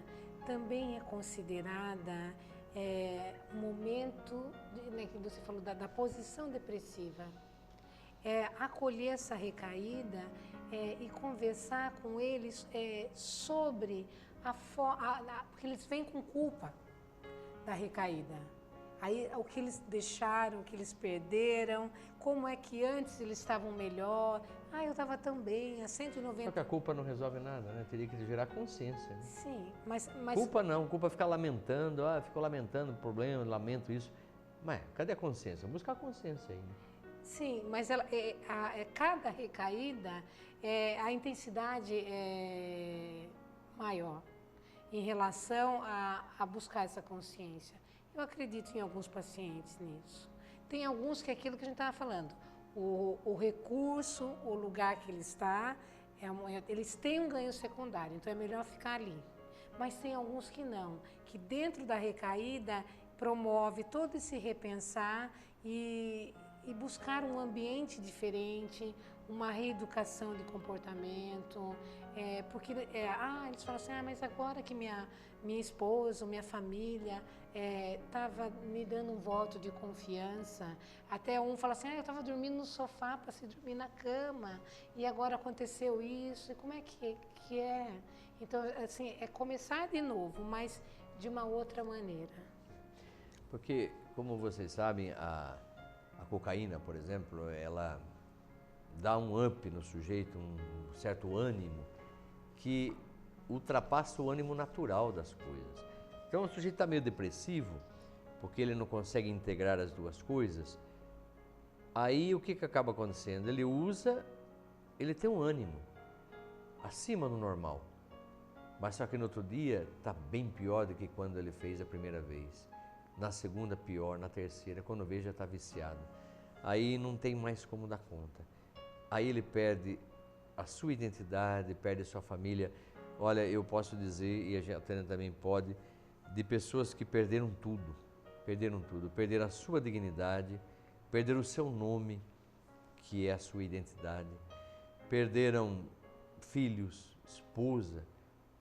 também é considerada um momento, né, que você falou, da posição depressiva. Acolher essa recaída e conversar com eles sobre porque eles vêm com culpa da recaída. Aí, o que eles deixaram, o que eles perderam, como é que antes eles estavam melhor. Eu estava tão bem, a 190... Só que a culpa não resolve nada, né? Teria que gerar consciência. Né? Sim, mas... Culpa não, culpa é ficar lamentando, ficou lamentando o problema, lamento isso. Mas cadê a consciência? Vamos buscar a consciência aí. Né? Sim, mas cada recaída, a intensidade é maior em relação a buscar essa consciência. Eu acredito em alguns pacientes nisso. Tem alguns que é aquilo que a gente estava falando. O recurso, o lugar que ele está, eles têm um ganho secundário, então é melhor ficar ali. Mas tem alguns que não, que dentro da recaída promove todo esse repensar e buscar um ambiente diferente, uma reeducação de comportamento, porque eles falam assim, mas agora que minha esposa, minha família estava me dando um voto de confiança, até um fala assim, eu estava dormindo no sofá para se dormir na cama, e agora aconteceu isso, e como é que é? Então, assim, é começar de novo, mas de uma outra maneira. Porque, como vocês sabem, a cocaína, por exemplo, ela dá um up no sujeito, um certo ânimo que ultrapassa o ânimo natural das coisas. Então o sujeito está meio depressivo, porque ele não consegue integrar as duas coisas. Aí o que acaba acontecendo? Ele tem um ânimo acima do normal, mas só que no outro dia está bem pior do que quando ele fez a primeira vez. Na segunda pior, na terceira, quando vê já está viciado. Aí não tem mais como dar conta. Aí ele perde a sua identidade, perde a sua família. Olha, eu posso dizer, e a Tânia também pode, de pessoas que perderam tudo. Perderam a sua dignidade, perderam o seu nome, que é a sua identidade, perderam filhos, esposa,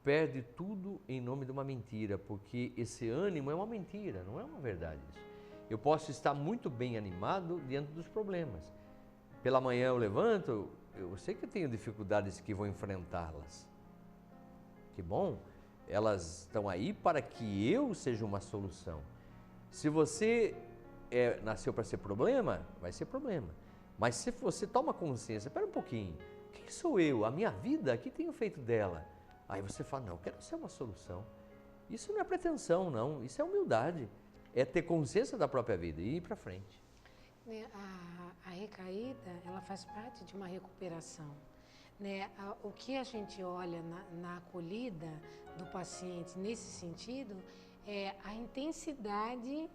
perde tudo em nome de uma mentira, porque esse ânimo é uma mentira, não é uma verdade isso. Eu posso estar muito bem animado diante dos problemas. Pela manhã eu levanto, eu sei que eu tenho dificuldades que vou enfrentá-las. Que bom, elas estão aí para que eu seja uma solução. Se você nasceu para ser problema, vai ser problema. Mas se você toma consciência, espera um pouquinho, quem sou eu? A minha vida, o que tenho feito dela? Aí você fala, não, eu quero ser uma solução. Isso não é pretensão, não, isso é humildade. É ter consciência da própria vida e ir para frente. Né, a recaída, ela faz parte de uma recuperação. Né? O que a gente olha na acolhida do paciente nesse sentido é a intensidade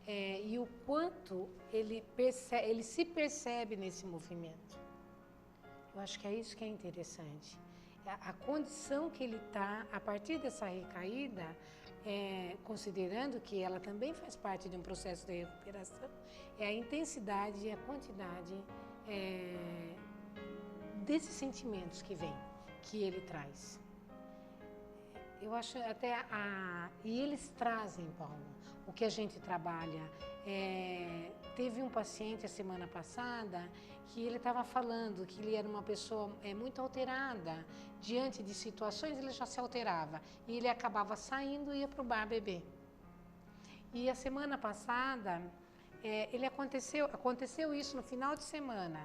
e o quanto ele se percebe nesse movimento. Eu acho que é isso que é interessante. A condição que ele está, a partir dessa recaída, considerando que ela também faz parte de um processo de recuperação, é a intensidade e a quantidade desses sentimentos que ele traz. Eu acho até e eles trazem, Paulo, o que a gente trabalha. Teve um paciente a semana passada que ele estava falando que ele era uma pessoa muito alterada. Diante de situações ele já se alterava e ele acabava saindo e ia para o bar beber. E a semana passada aconteceu isso no final de semana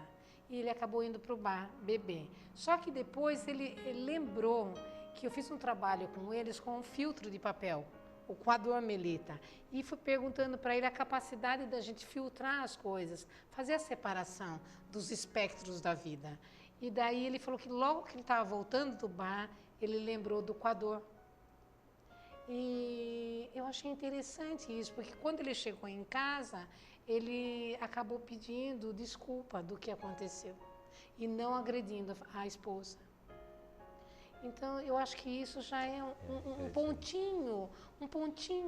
e ele acabou indo para o bar beber. Só que depois ele lembrou que eu fiz um trabalho com eles com um filtro de papel, o coador Melita, e fui perguntando para ele a capacidade da gente filtrar as coisas, fazer a separação dos espectros da vida. E daí ele falou que logo que ele estava voltando do bar, ele lembrou do coador. E eu achei interessante isso, porque quando ele chegou em casa, ele acabou pedindo desculpa do que aconteceu e não agredindo a esposa. Então, eu acho que isso já é um pontinho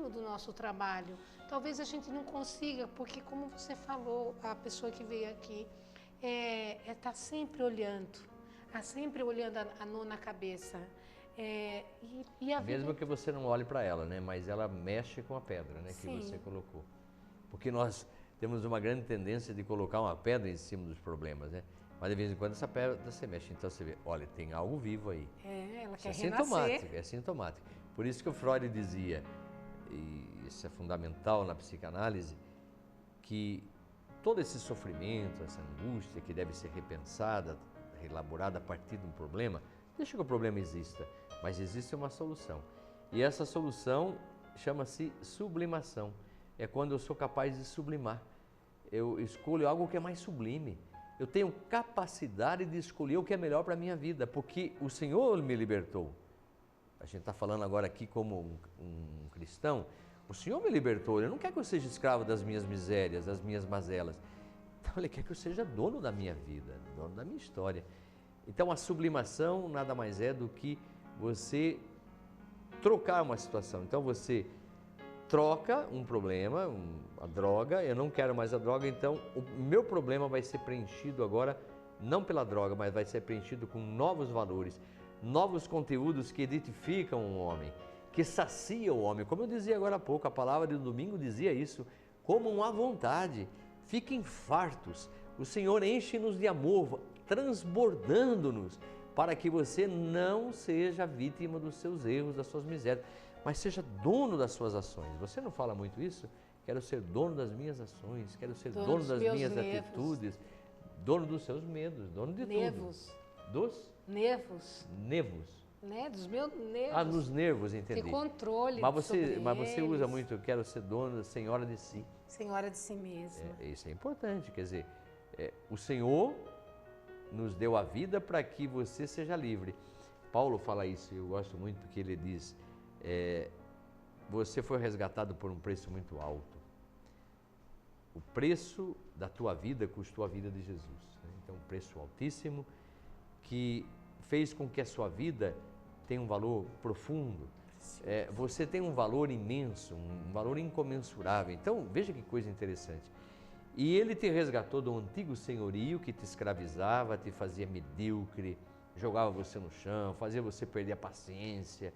do nosso trabalho. Talvez a gente não consiga, porque como você falou, a pessoa que veio aqui está sempre olhando a nó na cabeça. E a Mesmo vida... que você não olhe para ela, né? Mas ela mexe com a pedra, né? Que você colocou. Porque nós temos uma grande tendência de colocar uma pedra em cima dos problemas, né? Mas de vez em quando essa pedra se mexe. Então você vê, olha, tem algo vivo aí. Ela quer renascer. É sintomático. Por isso que o Freud dizia, e isso é fundamental na psicanálise, que todo esse sofrimento, essa angústia que deve ser repensada, reelaborada a partir de um problema, deixa que o problema exista, mas existe uma solução. E essa solução chama-se sublimação. É quando eu sou capaz de sublimar. Eu escolho algo que é mais sublime. Eu tenho capacidade de escolher o que é melhor para a minha vida, porque o Senhor me libertou. A gente está falando agora aqui como um cristão. O Senhor me libertou. Ele não quer que eu seja escravo das minhas misérias, das minhas mazelas. Então Ele quer que eu seja dono da minha vida, dono da minha história. Então a sublimação nada mais é do que você trocar uma situação. Então você troca um problema, a droga, eu não quero mais a droga, então o meu problema vai ser preenchido agora, não pela droga, mas vai ser preenchido com novos valores, novos conteúdos que edificam o homem, que saciam o homem. Como eu dizia agora há pouco, a palavra do domingo dizia isso, comam à vontade, fiquem fartos, o Senhor enche-nos de amor, transbordando-nos, para que você não seja vítima dos seus erros, das suas misérias, mas seja dono das suas ações. Você não fala muito isso? Quero ser dono das minhas ações, quero ser dono das minhas atitudes, dono dos seus medos, dono de nervos. Tudo. Dos? Nervos. Nervos. Né? Dos meus nervos. Ah, nos nervos, entendi. Ter controle mas sobre você eles. usa muito, quero ser dona, senhora de si. Senhora de si mesma. Isso é importante, quer dizer, o Senhor nos deu a vida para que você seja livre. Paulo fala isso, eu gosto muito que ele diz, você foi resgatado por um preço muito alto. O preço da tua vida custou a vida de Jesus. Né? Então, um preço altíssimo que fez com que a sua vida tenha um valor profundo. Você tem um valor imenso, um valor incomensurável. Então, veja que coisa interessante. E ele te resgatou do antigo senhorio que te escravizava, te fazia medíocre, jogava você no chão, fazia você perder a paciência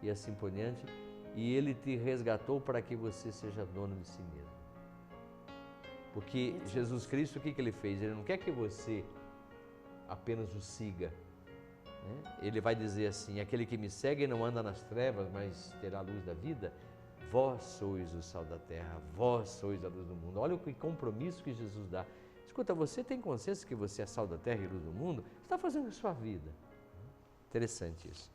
e assim por diante. E ele te resgatou para que você seja dono de si mesmo. Porque Jesus Cristo, o que ele fez? Ele não quer que você apenas o siga. Né? Ele vai dizer assim, aquele que me segue não anda nas trevas, mas terá a luz da vida. Vós sois o sal da terra, vós sois a luz do mundo. Olha o compromisso que Jesus dá. Escuta, você tem consciência que você é sal da terra e luz do mundo? Você está fazendo a sua vida. Interessante isso.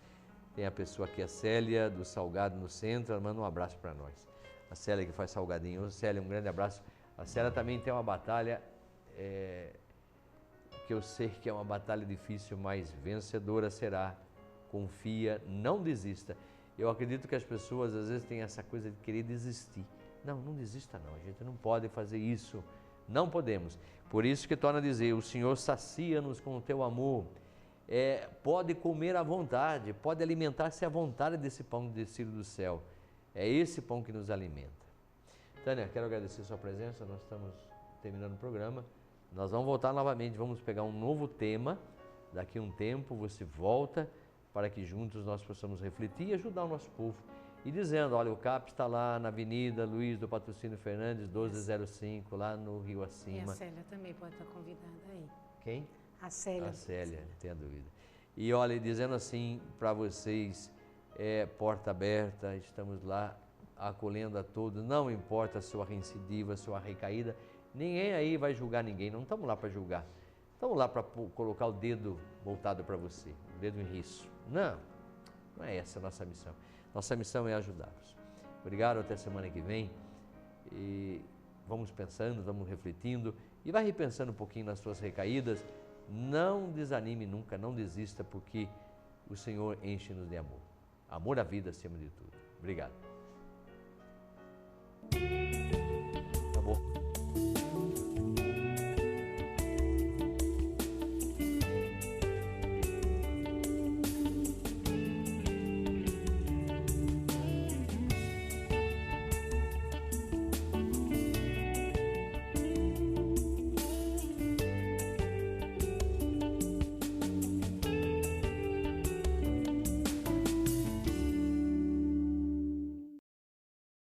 Tem a pessoa aqui, a Célia, do Salgado no Centro, ela manda um abraço para nós. A Célia que faz salgadinho. Ô, Célia, um grande abraço. A Célia também tem uma batalha, que eu sei que é uma batalha difícil, mas vencedora será. Confia, não desista. Eu acredito que as pessoas às vezes têm essa coisa de querer desistir. Não, não desista não, a gente não pode fazer isso. Não podemos. Por isso que torna a dizer, o Senhor sacia-nos com o teu amor. Pode comer à vontade, pode alimentar-se à vontade desse pão descido do céu. É esse pão que nos alimenta. Tânia, quero agradecer a sua presença, nós estamos terminando o programa. Nós vamos voltar novamente, vamos pegar um novo tema. Daqui a um tempo você volta para que juntos nós possamos refletir e ajudar o nosso povo. E dizendo, olha, o CAP está lá na Avenida Luiz do Patrocínio Fernandes, 1205, lá no Rio Acima. E a Célia também pode estar convidada aí. Quem? A Célia. A Célia, não tenha dúvida. E olha, dizendo assim para vocês, porta aberta, estamos lá acolhendo a todos, não importa a sua recidiva, a sua recaída, ninguém aí vai julgar ninguém, não estamos lá para julgar. Estamos lá para colocar o dedo voltado para você, o dedo em risco. Não, não é essa a nossa missão. Nossa missão é ajudá-los. Obrigado, até semana que vem. E vamos pensando, vamos refletindo e vai repensando um pouquinho nas suas recaídas. Não desanime nunca, não desista, porque o Senhor enche-nos de amor. Amor à vida acima de tudo. Obrigado.